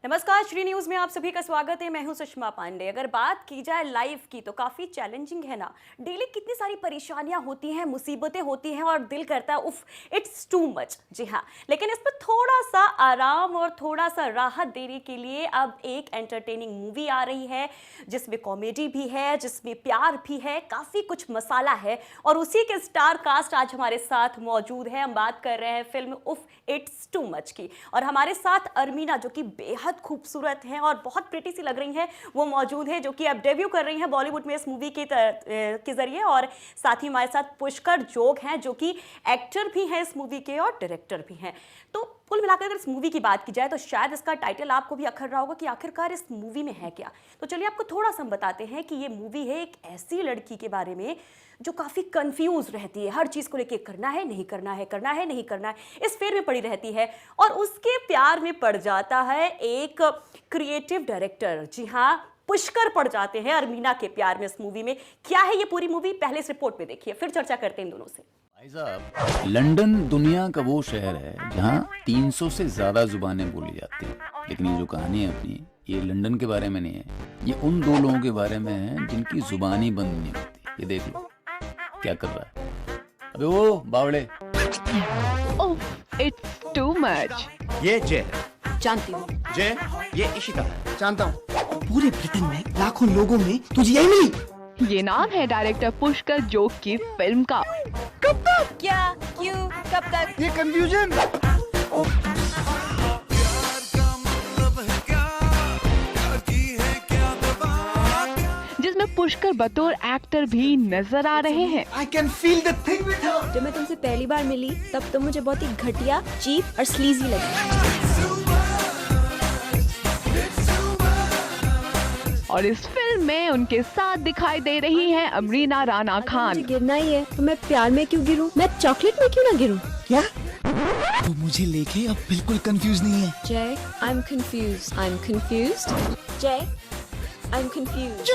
नमस्कार, श्री न्यूज में आप सभी का स्वागत है। मैं हूं सुषमा पांडे। अगर बात की जाए लाइफ की तो काफी चैलेंजिंग है ना। डेली कितनी सारी परेशानियां होती हैं, मुसीबतें होती हैं और दिल करता है उफ इट्स टू मच। जी हाँ, लेकिन इस पर थोड़ा सा आराम और थोड़ा सा राहत देने के लिए अब एक एंटरटेनिंग मूवी आ रही है जिसमें कॉमेडी भी है, जिसमें प्यार भी है, काफी कुछ मसाला है और उसी के स्टार कास्ट आज हमारे साथ मौजूद है। हम बात कर रहे हैं फिल्म उफ इट्स टू मच की और हमारे साथ अरमीना जो कि बेहद खूबसूरत हैं और बहुत प्रिटी सी लग रही हैं, वो मौजूद है, जो कि अब डेब्यू कर रही हैं बॉलीवुड में इस मूवी के जरिए। और साथ ही हमारे साथ पुष्कर जोग हैं जो कि एक्टर भी हैं इस मूवी के और डायरेक्टर भी हैं। तो कुल मिलाकर अगर इस मूवी की बात की जाए तो शायद इसका टाइटल आपको भी अखर रहा होगा कि आखिरकार इस मूवी में है क्या। तो चलिए आपको थोड़ा सा हम बताते हैं कि ये मूवी है एक ऐसी लड़की के बारे में जो काफ़ी कंफ्यूज रहती है, हर चीज़ को लेके करना है नहीं करना है, करना है नहीं करना है, इस फेर में पड़ी रहती है और उसके प्यार में पड़ जाता है एक क्रिएटिव डायरेक्टर। जी हाँ, पुष्कर पड़ जाते हैं अरमीना के प्यार में। इस मूवी में क्या है ये पूरी मूवी, पहले इस रिपोर्ट में देखिए, फिर चर्चा करते हैं इन दोनों से। भाई साहब, लंदन दुनिया का वो शहर है जहाँ 300 से ज्यादा जुबानें बोली जाती हैं। लेकिन ये जो कहानी है अपनी, ये लंदन के बारे में नहीं है, ये उन दो लोगों के बारे में है जिनकी जुबान ही बंद नहीं होती। ये देख लो क्या कर रहा है। अबे वो बावड़े। ओह, इट्स टू मच। ये जय जानती हूँ। जय, ये इशिता है। जानता हूँ। पूरे ब्रिटेन में लाखों लोगों में तुझे यही मिली। ये नाम है डायरेक्टर पुष्कर जोग की फिल्म का। कब तक? क्या, क्यों, कब तक? ये कंफ्यूजन। जिसमें पुष्कर बतौर एक्टर भी नजर आ रहे हैं। I can feel the thing with her. जब मैं तुमसे पहली बार मिली तब तो मुझे बहुत ही घटिया, चीप और स्लीजी लगी। और इस फिल्म में उनके साथ दिखाई दे रही हैं अमरीना राणा मुझे खान। गिरना ही है तो मैं प्यार में क्यों गिरूं? मैं चॉकलेट में क्यों ना गिरूं? क्या? तू मुझे लेके अब बिल्कुल कंफ्यूज नहीं है। जय, I'm confused. I'm confused. जय, I'm confused.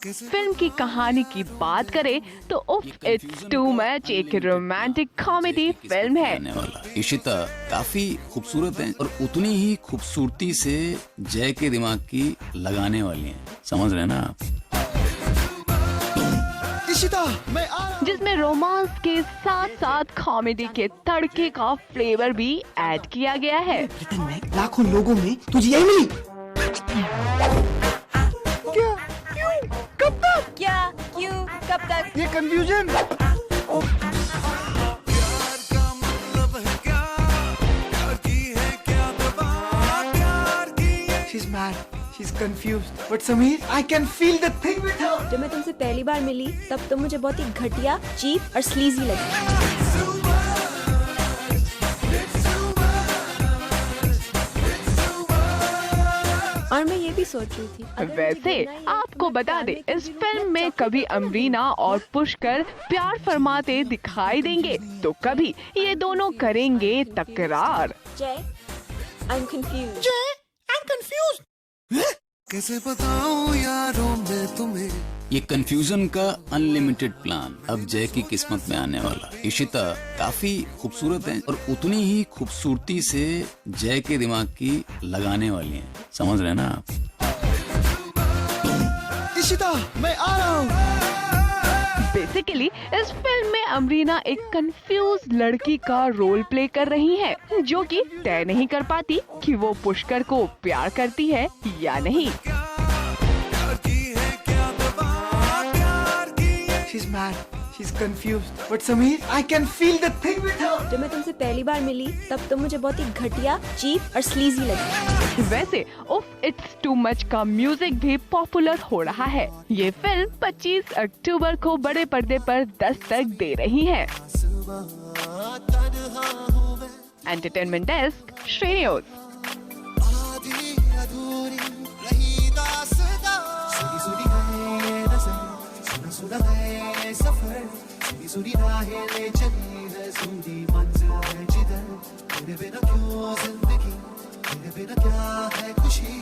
फिल्म की कहानी की बात करें तो उफ इट्स टू मच एक रोमांटिक कॉमेडी फिल्म है। आने वाला इशिता काफी खूबसूरत है और उतनी ही खूबसूरती से जय के दिमाग की लगाने वाली हैं। समझ रहे हैं ना आप? इशिता, मैं आ रहा हूँ। जिसमें रोमांस के साथ साथ कॉमेडी के तड़के का फ्लेवर भी ऐड किया गया है। ब्रिटेन में लाखों लोगों में तुझे यही मिली। क्या? क्यों? कब तक? क्या, क्यों, कब तक? ये confusion. She's mad. She's confused. But Sameer, I can feel the thing with her. जब मैं तुमसे पहली बार मिली तब तो मुझे बहुत ही घटिया, चीप और स्लीजी लगी। और मैं ये भी सोच रही थी अगर मुझे वैसे गिरना ही है, तो आपको मैं बता प्यार दे में क्यों इस गिरूं? फिल्म मैं में चॉकलेट कभी क्यों अमरीना और पुष्कर प्यार फरमाते दिखाई देंगे तो कभी ये दोनों करेंगे तकरार। जय, I'm confused. कैसे बताऊं यारों मैं तुम्हें। ये कंफ्यूजन का अनलिमिटेड प्लान अब जय की किस्मत में आने वाला। इशिता काफी खूबसूरत है और उतनी ही खूबसूरती से जय के दिमाग की लगाने वाली हैं। समझ रहे हैं ना आप? इशिता, मैं आ रहा हूँ। बेसिकली इस फिल्म में अमरीना एक कंफ्यूज लड़की का रोल प्ले कर रही है जो कि तय नहीं कर पाती कि वो पुष्कर को प्यार करती है या नहीं। She's mad. She's confused. But Sameer, I can feel the thing with her. जब मैं तुमसे पहली बार मिली तब तो मुझे बहुत ही घटिया, चीप और स्लीजी लगी। वैसे उफ इट्स टू मच का म्यूजिक भी पॉपुलर हो रहा है। ये फिल्म 25 अक्टूबर को बड़े पर्दे पर दस्तक दे रही है। Entertainment desk, Shri news. सुनी राहें ले चली है, सुनी मंजिल है जिधर। तेरे बिना क्यों जिंदगी, तेरे बिना क्या है खुशी,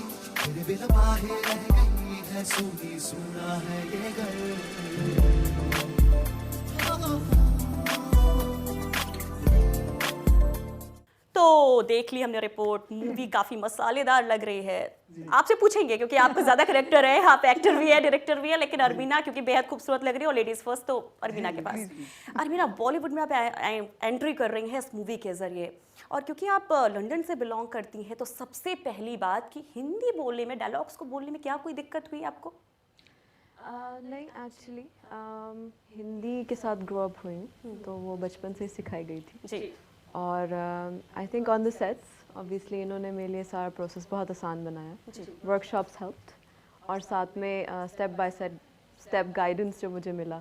तेरे बिना बाहें रह गई है, सुनी सुना है ये घर। तो देख ली हमने रिपोर्ट, मूवी काफी मसालेदार लग रही है। आपसे पूछेंगे क्योंकि आपको ज्यादा करेक्टर है, आप एक्टर भी है, डायरेक्टर भी है, लेकिन अरमीना क्योंकि बेहद खूबसूरत लग रही है और लेडीज फर्स्ट, तो अरमीना के पास। अरमीना, बॉलीवुड में आप एंट्री कर रही हैं इस मूवी के जरिए, और क्योंकि आप लंदन से बिलोंग करती हैं, तो सबसे पहली बात कि हिंदी बोलने में, डायलॉग्स को बोलने में क्या कोई दिक्कत हुई आपको? नहीं, एक्चुअली हिंदी के साथ ग्रो अप हुई हूँ, तो वो बचपन से सिखाई गई थी। जी। और I think on the sets obviously इन्होंने मेरे लिए सारा प्रोसेस बहुत आसान बनाया। वर्कशॉप्स हेल्प्ड, और साथ में स्टेप बाय स्टेप गाइडेंस जो मुझे मिला,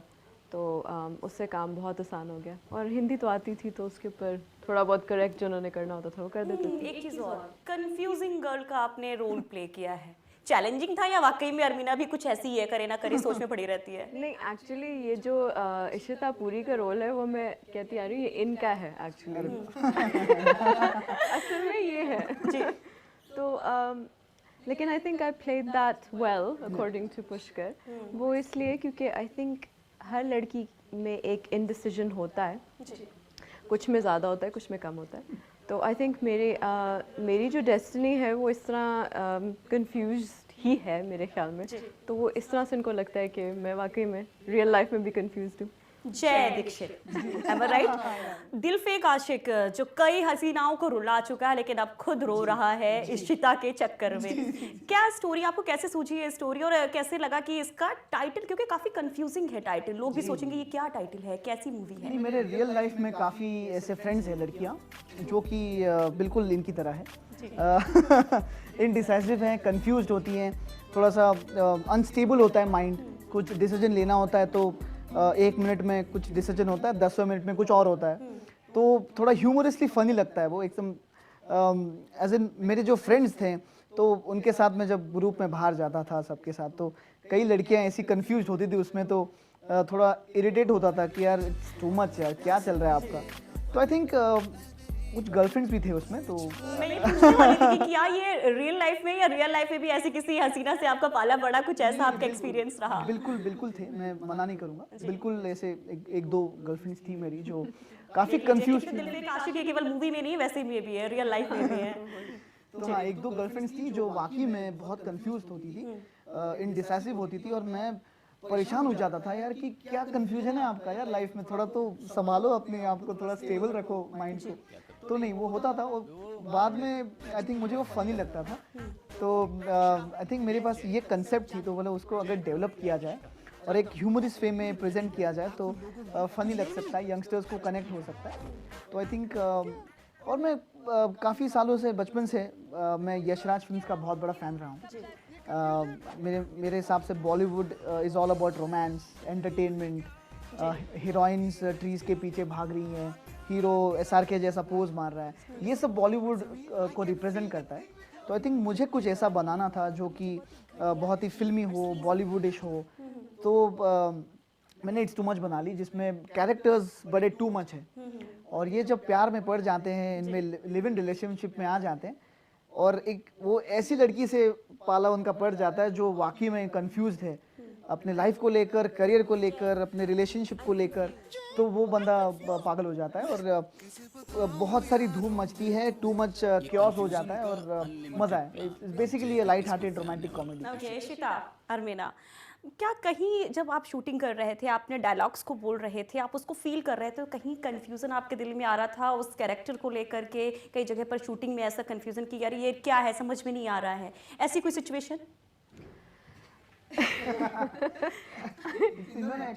तो उससे काम बहुत आसान हो गया। और हिंदी तो आती थी, तो उसके ऊपर थोड़ा बहुत करेक्ट जो उन्होंने करना होता था वो कर देते थे। एक चीज और, कंफ्यूजिंग गर्ल का आपने रोल प्ले किया है, चैलेंजिंग था या वाकई में अरमीना भी कुछ ऐसी है, करे ना करे सोच में पड़ी रहती है? नहीं, एक्चुअली ये जो इशिता पुरी का रोल है वो मैं कहती आ रही हूँ ये इनका है एक्चुअली। असल में ये है जी। तो लेकिन I think I played that well according to Pushkar. वो इसलिए क्योंकि आई थिंक हर लड़की में एक इनडिसीजन होता है, कुछ में ज़्यादा होता है, कुछ में कम होता है। तो आई थिंक मेरी जो डेस्टिनी है वो इस तरह कंफ्यूज ही है मेरे ख्याल में। तो वो इस तरह से इनको लगता है कि मैं वाकई में रियल लाइफ में भी कंफ्यूज हूँ। जय दीक्षित, am I right? दिल फेक आशिक जो कई हसीनाओं को रुला चुका है, लेकिन अब खुद रो रहा है इशिता के चक्कर में। क्या स्टोरी, आपको कैसे सूझी है स्टोरी, और कैसे लगा कि इसका टाइटल, क्योंकि काफी कंफ्यूजिंग है टाइटल, लोग भी सोचेंगे ये क्या टाइटल है, कैसी मूवी है? नहीं, मेरे रियल लाइफ में काफ़ी ऐसे फ्रेंड्स हैं लड़कियां जो कि बिल्कुल इनकी तरह है, इनडिसाइसिव हैं, कंफ्यूज्ड होती हैं, थोड़ा सा अनस्टेबल होता है माइंड, कुछ डिसीजन लेना होता है तो 1 मिनट में कुछ डिसीजन होता है, 10वें मिनट में कुछ और होता है। तो थोड़ा ह्यूमरसली फनी लगता है वो एकदम। एज इन मेरे जो फ्रेंड्स थे, तो उनके साथ में जब ग्रुप में बाहर जाता था सबके साथ, तो कई लड़कियां ऐसी कंफ्यूज होती थी उसमें, तो थोड़ा इरिटेट होता था कि यार इट्स टू मच यार, क्या चल रहा है आपका। तो आई थिंक कुछ गर्लफ्रेंड्स भी थे उसमें। तो मैं ये पूछने वाली थी कि क्या ये रियल लाइफ में या रियल लाइफ में भी ऐसी किसी हसीना से आपका पाला पड़ा, कुछ ऐसा आपका एक्सपीरियंस रहा? बिल्कुल थे, मैं मना नहीं करूंगा, बिल्कुल ऐसे एक दो गर्लफ्रेंड्स थी मेरी जो काफी कंफ्यूज थी। दिल फेक आशिक ये केवल मूवी में नहीं, वैसे में भी है, रियल लाइफ में भी है। तो हाँ, 1-2 गर्लफ्रेंड्स थी जो वाकई में बहुत कंफ्यूज होती थी, इनडिसाइसिव होती थी, और मैं परेशान हो जाता था यार कि क्या कंफ्यूजन है आपका यार लाइफ में, थोड़ा तो संभालो अपने आप को, थोड़ा स्टेबल रखो माइंड को। तो नहीं, वो होता था, और बाद में आई थिंक मुझे वो फनी लगता था। तो आई थिंक मेरे पास ये कंसेप्ट थी, तो बोला उसको अगर डेवलप किया जाए और एक ह्यूमरिस्ट वे में प्रेजेंट किया जाए तो फनी लग सकता है, यंगस्टर्स को कनेक्ट हो सकता है। तो आई थिंक और मैं काफ़ी सालों से, बचपन से मैं यशराज फिल्म्स का बहुत बड़ा फ़ैन रहा हूँ। मेरे हिसाब से Bollywood is all about romance, entertainment, heroines trees के पीछे भाग रही हैं, हीरो SRK जैसा पोज मार रहा है, ये सब बॉलीवुड को रिप्रेजेंट करता है। तो आई थिंक मुझे कुछ ऐसा बनाना था जो कि बहुत ही फिल्मी हो, बॉलीवुडिश हो। तो मैंने इट्स टू मच बना ली, जिसमें कैरेक्टर्स बड़े टू मच हैं, और ये जब प्यार में पड़ जाते हैं, इनमें लिव इन रिलेशनशिप में आ जाते हैं, और एक वो ऐसी लड़की से पाला उनका पड़ जाता है जो वाकई में कंफ्यूज्ड है अपने लाइफ को लेकर, करियर को लेकर, अपने रिलेशनशिप को लेकर, तो वो बंदा पागल हो जाता है, और बहुत सारी धूम मचती है, टू मच क्योस हो जाता है, और मज़ा है। बेसिकली ये light hearted romantic comedy. Okay, Ishita, Armina, क्या कहीं जब आप शूटिंग कर रहे थे, आपने डायलॉग्स को बोल रहे थे, आप उसको फील कर रहे थे, तो कहीं कंफ्यूजन आपके दिल में आ रहा था उस कैरेक्टर को लेकर के? कई जगह पर शूटिंग में ऐसा कंफ्यूजन कि यार ये क्या है, समझ में नहीं आ रहा है, ऐसी कोई सिचुएशन?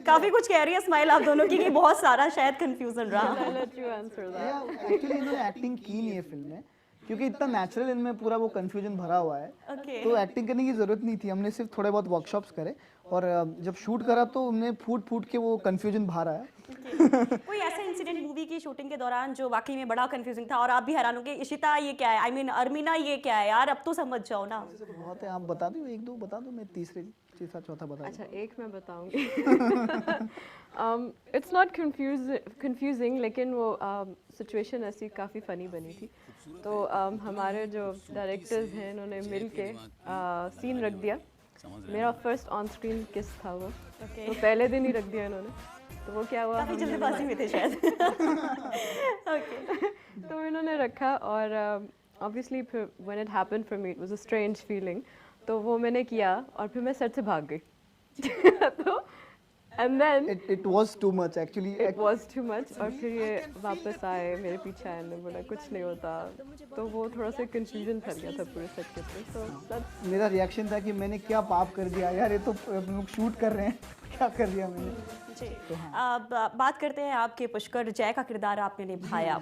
काफी कुछ कह रही है स्माइल आप दोनों की कि बहुत सारा शायद कंफ्यूजन रहा। एक्चुअली इन्होंने एक्टिंग की नहीं है फिल्म में, क्योंकि इतना नेचुरल इनमें पूरा वो कंफ्यूजन भरा हुआ है। तो एक्टिंग करने की जरूरत नहीं थी, हमने सिर्फ थोड़े बहुत वर्कशॉप्स करे, और जब शूट करा तो हमने फूट के वो कंफ्यूजन बाहर आया। कोई ऐसा इंसिडेंट मूवी की शूटिंग के दौरान जो वाकई में बड़ा कंफ्यूजिंग था और आप भी हैरान हो गए, इशिता ये क्या है, आई मीन अरमीना ये क्या है यार, अब तो समझ जाओ ना? बहुत है, आप बता दो, 1-2 बता दो, मैं तीसरा चौथा बता। अच्छा, एक मैं बताऊंगी। इट्स नॉट कंफ्यूजिंग, लेकिन वो सिचुएशन ऐसी काफ़ी फ़नी बनी थी। तो हमारे जो डायरेक्टर्स हैं इन्होंने मिल के सीन रख दिया। मेरा फर्स्ट ऑन स्क्रीन किस था वो, तो पहले दिन ही रख दिया इन्होंने। तो वो क्या हुआ, काफी जल्दबाजी में थे शायद। ओके, तो इन्होंने रखा और ऑब्वियसली फिर when it happened for me it was a strange feeling, तो वो मैंने किया और फिर मैं सेट से भाग गई। तो and then it was too much actually. It was too much, और फिर ये वापस आए, मेरे पीछे आए, ने बोला कुछ नहीं होता, तो वो थोड़ा सा कंफ्यूजन फैल गया था पूरे सेट के ऊपर। सो दैट्स मेरा रिएक्शन था कि मैंने क्या पाप कर दिया यार, ये तो हम लोग शूट कर रहे हैं, क्या कर दिया मैंने। जी। अब बात करते हैं आपके पुष्कर, जय का किरदार आपने निभाया।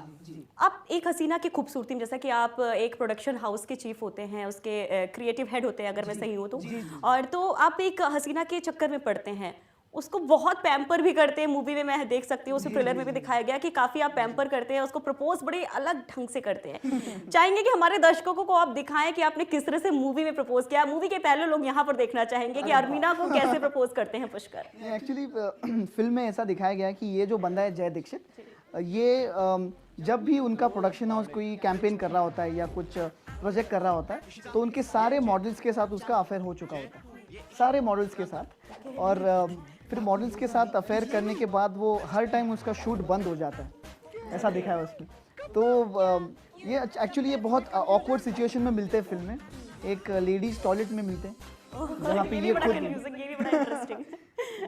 आप एक हसीना की खूबसूरती में, जैसा कि आप एक प्रोडक्शन हाउस के चीफ होते हैं, उसके क्रिएटिव हेड होते हैं अगर मैं सही हूँ तो, और तो आप एक हसीना के चक्कर में पड़ते हैं, उसको बहुत पैम्पर भी करते हैं। मूवी में मैं देख सकती हूँ, उस ट्रेलर में भी दिखाया गया कि काफ़ी आप पैम्पर करते हैं, उसको प्रपोज बड़े अलग ढंग से करते हैं। चाहेंगे कि हमारे दर्शकों को आप दिखाएं कि आपने किस तरह से मूवी में प्रपोज किया। मूवी के पहले लोग यहाँ पर देखना चाहेंगे कि अरमीना को कैसे प्रपोज करते हैं पुष्कर। एक्चुअली फिल्म में ऐसा दिखाया गया है कि ये जो बंदा है जय दीक्षित, ये जब भी उनका प्रोडक्शन हाउस कोई कैंपेन कर रहा होता है या कुछ प्रोजेक्ट कर रहा होता है, तो उनके सारे मॉडल्स के साथ उसका अफेयर हो चुका होता है, सारे मॉडल्स के साथ। और फिर मॉडल्स के साथ अफेयर करने के बाद वो हर टाइम उसका शूट बंद हो जाता है, ऐसा दिखा है उसमें। तो ये एक्चुअली ये बहुत ऑकवर्ड सिचुएशन में मिलते हैं फिल्म में, एक लेडीज टॉयलेट में मिलते हैं जहाँ पे ये खुद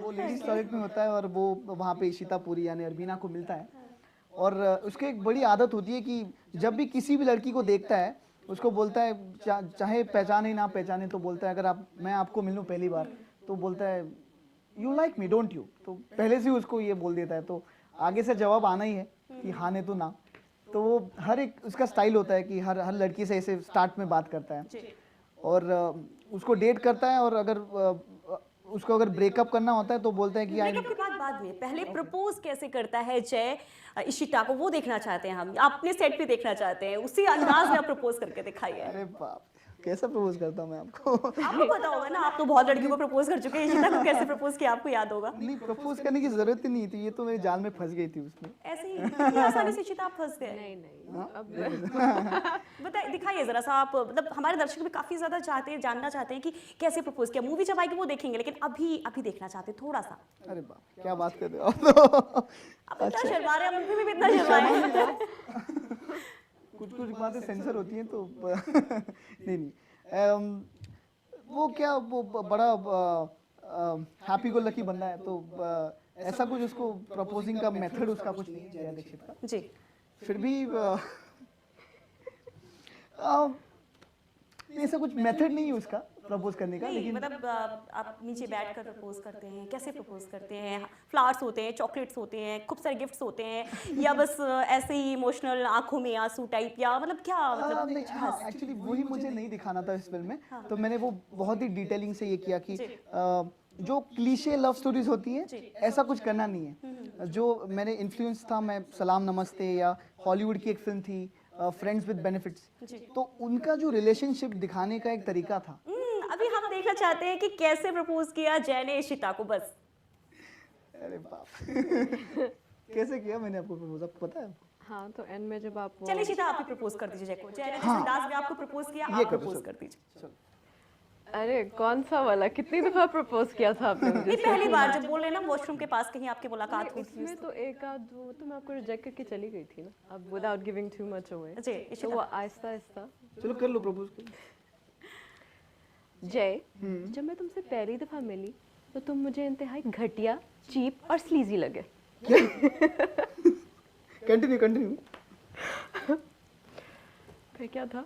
वो लेडीज टॉयलेट में होता है और वो वहाँ पे इशिता पुरी यानी अरमीना को मिलता है। और उसकी एक बड़ी आदत होती है कि जब भी किसी भी लड़की को देखता है उसको बोलता है, चाहे पहचाने ना पहचाने, तो बोलता है अगर मैं आपको मिलूँ पहली बार तो बोलता है you like me don't you, तो पहले से उसको ये बोल देता है, तो आगे से जवाब आना ही है कि हाँ नहीं तो ना। तो वो हर एक उसका स्टाइल होता है कि हर लड़की से ऐसे स्टार्ट में बात करता है और उसको डेट करता है, और अगर उसको अगर ब्रेकअप करना होता है तो बोलता है कि ब्रेकअप के बाद में पहले प्रपोज कैसे करता है जय इशिता को, वो देखना चाहते हैं हम, अपने सेट पे देखना चाहते हैं, उसी अंदाज में आप प्रपोज करके दिखाइए। अरे बाप, कैसा प्रपोज करता हूँ मैं आपको? आपको पता होगा ना, आप तो बहुत लड़कियों को प्रपोज कर चुके हैं, इशिता को कैसे प्रपोज किया आपको याद होगा। नहीं, प्रपोज करने की जरूरत ही नहीं थी, ये तो मेरे जाल में फंस गई थी उसमें। ऐसे ही इतनी आसानी से इशिता आप फंस गए? नहीं अब बताइए, दिखाइए जरा सा आप, मतलब हमारे दर्शक भी काफी ज्यादा चाहते हैं, जानना चाहते हैं कि कैसे प्रपोज किया। मूवी जब आएगी वो देखेंगे, लेकिन अभी देखना चाहते हैं थोड़ा सा। अरे बाप, क्या बात कर रहे हो आप? अब इतना शर्मा रहे हैं, मूवी में भी इतना शर्माए। कुछ बातें सेंसर होती हैं तो नहीं वो क्या, वो बड़ा हैप्पी गो लकी बंदा है, तो ऐसा कुछ उसको प्रपोजिंग का मेथड उसका कुछ नहीं है जया दीक्षित का। जी। फिर भी ऐसा कुछ मेथड नहीं है उसका प्रपोज करने का, नहीं, लेकिन मतलब आप नीचे बैठकर प्रपोज करते हैं, कैसे प्रपोज करते हैं? फ्लावर्स होते हैं, चॉकलेट्स होते हैं, खूब सारे गिफ्ट्स होते हैं, या बस ऐसे ही इमोशनल आंखों में आंसू टाइप, या मतलब क्या, मतलब नहीं, हाँ, एक्चुअली वही मुझे नहीं दिखाना था इस फिल्म में। तो मैंने वो बहुत ही डिटेलिंग से ये किया कि जो क्लीशे लव स्टोरीज होती हैं ऐसा कुछ करना नहीं है। जो मैंने इन्फ्लुएंस था, मैं सलाम नमस्ते या हॉलीवुड की एक फिल्म थी फ्रेंड्स विद बेनिफिट्स, तो उनका जो रिलेशनशिप दिखाने का एक तरीका था। अभी हम देखना चाहते हैं कि कैसे प्रपोज किया जय ने इशिता को, बस। अरे बाप कैसे किया मैंने आपको प्रपोज, आपको पता है? हाँ, तो एंड में जब आप चलिए इशिता, आप ही प्रपोज कर दीजिए जय को। जय ने जिस अंदाज में आपको प्रपोज किया, आप प्रपोज कर दीजिए। अरे कौन सा वाला, कितनी दफा प्रपोज किया था आपने मुझे? नहीं, पहली बार जब बोल रहे ना वॉशरूम के पास कहीं आपकी मुलाकात हुई थी। उसमें तो एक आध वो तो मैं आपको रिजेक्ट करके चली गई थी ना, अब without giving too much away. जी, तो इशिता। वो आहिस्ता आहिस्ता। चलो कर लो प्रपोज। जय, जब मैं तुमसे पहली दफा मिली तो तुम मुझे इंतहाई घटिया, चीप और स्लीजी लगे। कंटिन्यू। फिर क्या था?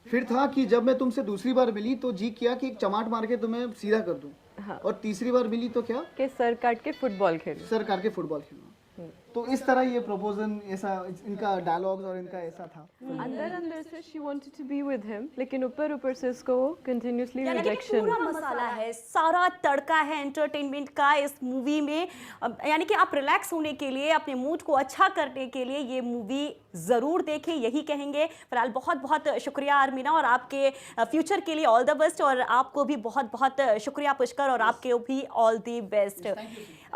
फिर था कि जब मैं तुमसे दूसरी बार मिली तो जी किया कि एक चमाट मार के तुम्हें सीधा कर दूं। हाँ। और तीसरी बार मिली तो क्या, कि सर काट के फुटबॉल खेलो। सर काट के फुटबॉल खेलना। तो इस तरह ये प्रपोजल, ऐसा इनका डायलॉग्स और इनका ऐसा था। अंदर से she wanted to be with him, लेकिन ऊपर से इसको कंटिन्यूअसली यानी कि रिजेक्शन। पूरा मसाला है, सारा तड़का है एंटरटेनमेंट का इस मूवी में। यानी कि आप रिलैक्स होने के लिए, अपने मूड को अच्छा करने के लिए ये मूवी ज़रूर देखें, यही कहेंगे। फिलहाल बहुत बहुत शुक्रिया अरमीना, और आपके फ्यूचर के लिए ऑल द बेस्ट, और आपको भी बहुत बहुत शुक्रिया पुष्कर, और आपके भी ऑल द बेस्ट।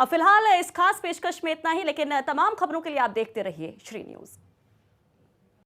फिलहाल इस खास पेशकश में इतना ही, लेकिन तमाम खबरों के लिए आप देखते रहिए श्री न्यूज़।